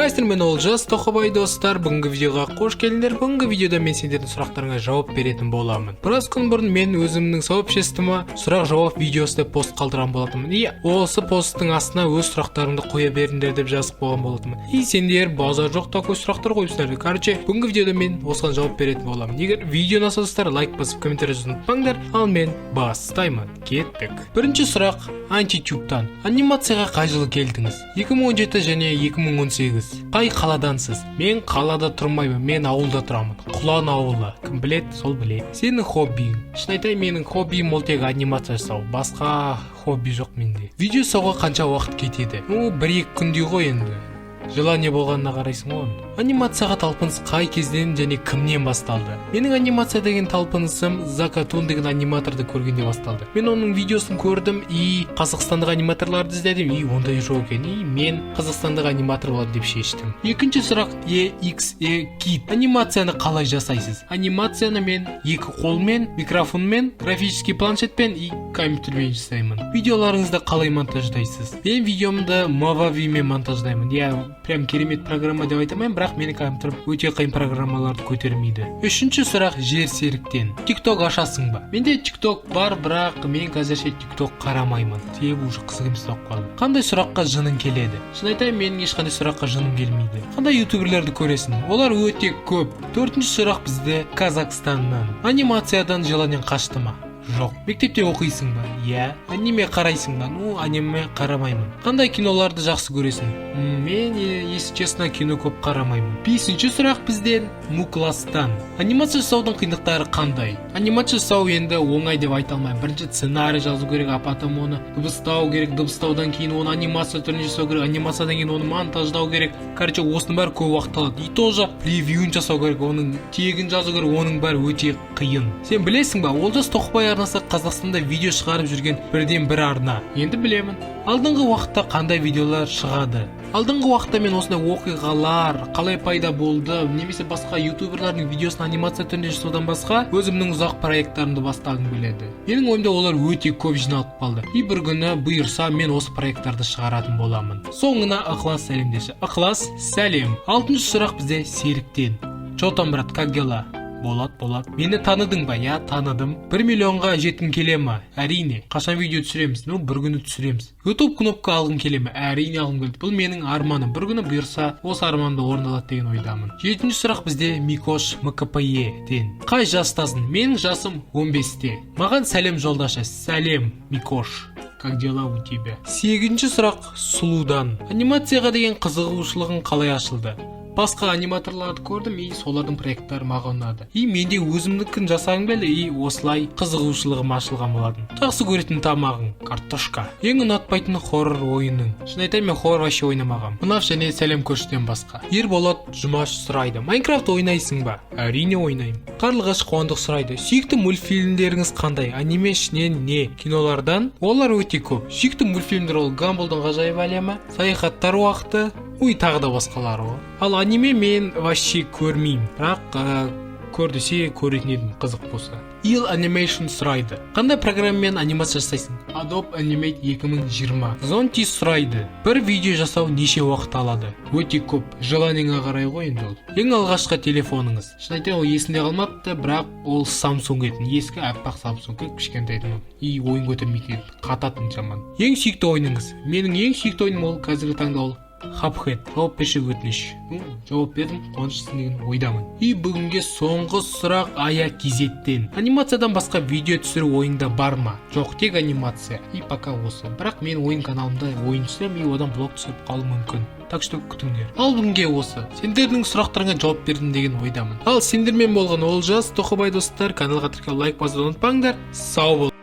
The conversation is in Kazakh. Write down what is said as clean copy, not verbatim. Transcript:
Саламатсыздар, мен Олжас Тоқыбай достар. Бүгінгі видеоға қош келдіңдер. Бүгінгі видеода мен сендердің сұрақтарыңа жауап беретін боламын. Біраз күн бұрын мен өзімнің сообществома сұрақ-жауап видеосы деп пост қалдырған болатынмын. И осы посттың астына өз сұрақтарыңды қоя беріңдер деп жазып қойған болатынмын. И сендер базар жоқ та көз сұрақтар қойыпсыңдар. Короче, бүгінгі видеода мен осыған жауап беретін боламын. Егер видеоны ұнаса лайк басып комментарий жазуды ұмытпаңдар. Ал мен бастаймын. Кеттік. Бірінші сұрақ Антитюбтан. Анимацияға қай жылы келдіңіз? 2017 және 2018. Қай қаладансыз? Мен қалада тұрмаймын, мен ауылда тұрамын. Құлан ауылы. Кім білет, сол білет. Сенің хоббиің? Шын айтайын, менің хоббиім ол тек анимация жасау. Басқа хобби жоқ менде. Видео жасауға қанша уақыт кетеді? 1-2 күндей ғой енді. Желание болғанына қарайсың ғой. Анимацияға талпыныс қай кезден және кімнен басталды? Менің анимация деген талпынысым Закатун деген аниматорды көргенде басталды. Мен оның видеосын көрдім и қазақстандық аниматорларды іздедім, и ондай жоқ екен. И мен қазақстандық аниматор болады деп шештім. Екінші сұрақ EXE Kid. Анимацияны қалай жасайсыз? Анимацияны мен екі қолмен, микрофонмен, графический планшетпен и компьютермен жасаймын. Видеоларыңызды қалай монтаждайсыз? Мен видеомды Movavi-мен монтаждаймын. Я прям керемет программа деп айтамын, бірақ менің компьютерім өте қиын программаларды көтермейді. Үшінші сұрақ жерсеріктен. TikTok ашасың ба? Менде TikTok бар, бірақ мен қазірше TikTok қарамаймын. Себебі уже қызық емес болып қалды. Қандай сұраққа жының келеді? Шын айтайын, менің ешқандай сұраққа жыным келмейді. Қандай ютуберлерді көресің? Олар өте көп. Төртінші сұрақ бізде Қазақстаннан. Анимациядан желаниең қашты ма? Жоқ. Мектепте оқисың ба? Иә. Аниме қарайсың ба? Аниме қарамаймын. Қандай киноларды жақсы көресің? Мен, если честно, кино көп қарамаймын. Бесінші сұрақ бізден Мукластан. Анимация жасаудың қиындықтары қандай? Анимация жасау енді оңай деп айта алмаймын. Бірінші сценарий жазу керек, а потом оны дыбыстау керек, дыбыстаудан кейін оны анимация түрінде жасау керек, анимациядан кейін оны монтаждау керек. Короче, осының бәрі көп уақыт алады. И тоже превьюін жасау керек, оның тегін жазу керек, оның бәрі өте қиын. Сен білесің ба, Олжас Тоқыбай арнасы Қазақстанда видео шығарып жүрген бірден бір арна. Енді білемін. Алдыңғы уақытта қандай видеолар шығады? Алдыңғы уақытта мен осындай оқиғалар қалай пайда болды, немесе басқа ютуберлардың видеосын анимация түрінде жасаудан басқа өзімнің ұзақ проекттарымды бастағым келеді. Менің ойымда олар өте көп жиналып қалды. И бір күні бұйырса мен осы проекттарды шығаратын боламын. Соңына ықылас сәлемдеші. Ықылас сәлем. Алтыншы сұрақ бізде Серіктен. Чо там, брат, как дела? Болат. Мені таныдың ба? Я таныдым. 1 миллионға жеткім келе ма? Әрине. Қашан видео түсіреміз? Бір күні түсіреміз. YouTube кнопка алғым келе ме? Әрине алғым келді. Бұл менің арманым. Bir күні бұйырса, осы арманымды орындалады деген ойдамын. Жетінші сұрақ бізде Микош МКПЕ-ден. Қай жастасың? Менің жасым 15-те. Маған сәлем жолдашы. Сәлем, Микош. Как дела у тебя? Сегізінші сұрақ Сұлудан. Анимацияға деген қызығушылығың қалай ашылды? Басқа аниматорларды көрдім, и солардың проекттары маған ұнады. И менде өзімдікін жасағым келді, и осылай қызығушылығым ашылған болатын. Жақсы көретін тамағың картошка. Ең ұнатпайтын хоррор ойының. Шын айтайын, мен хоррор вообще ойнамағам. Мынау және сәлем көштен басқа. Ерболат Жұмаш сұрайды. Майнкрафт ойнайсың ба? Әрине ойнаймын. Қарлығаш Қуандық сұрайды. Сүйікті мультфильмдеріңіз қандай? Аниме ішінен не? Кинолардан? Олар өте көп. Сүйікті мультфильмдер ол Гамблдың ғажайып әлемі, Саяхаттар уақыты, тағы да басқалары ғой. Ал аниме мен вообще көрмеймін, бірақ көрдісе көретін едім, қызық болса. Ил Animation сұрайды. Қандай программамен анимация жасайсың? Adobe Animate 2020. Зонти сұрайды. Bir видео жасау неше уақыт алады? Өте көп. Желаниеңа қарай ғой енді ол. Ең алғашқы телефоныңыз? Шын айтайын, ол есінде қалмапты, бірақ ол Samsung еді. Ескі аппақ Samsung, кішкентайдың. И ойын көтермейтін, қататын жаман. Ең сүйікті ойыныңыз? Менің ең сүйікті ойыным ол қазіргі таңда ол Cuphead. Жауап берші өтініш. Жауап бердім, қуаныштысың деген ойдамын. И бүгінге соңғы сұрақ Ая Кизеттен. Анимациядан басқа видео түсіру ойыңда бар ма? Жоқ, тек анимация. И пока осы. Бірақ мен ойын каналымда ойын түсірем, и одан блог түсіріп қалу мүмкін. Так что күтіңдер. Ал бүгінге осы. Сендердің сұрақтарыңа жауап бердім деген ойдамын. Ал сендермен болған Олжас Тоқыбай достар, каналға тіркеліп лайк басуды ұмытпаңдар. Сау бол.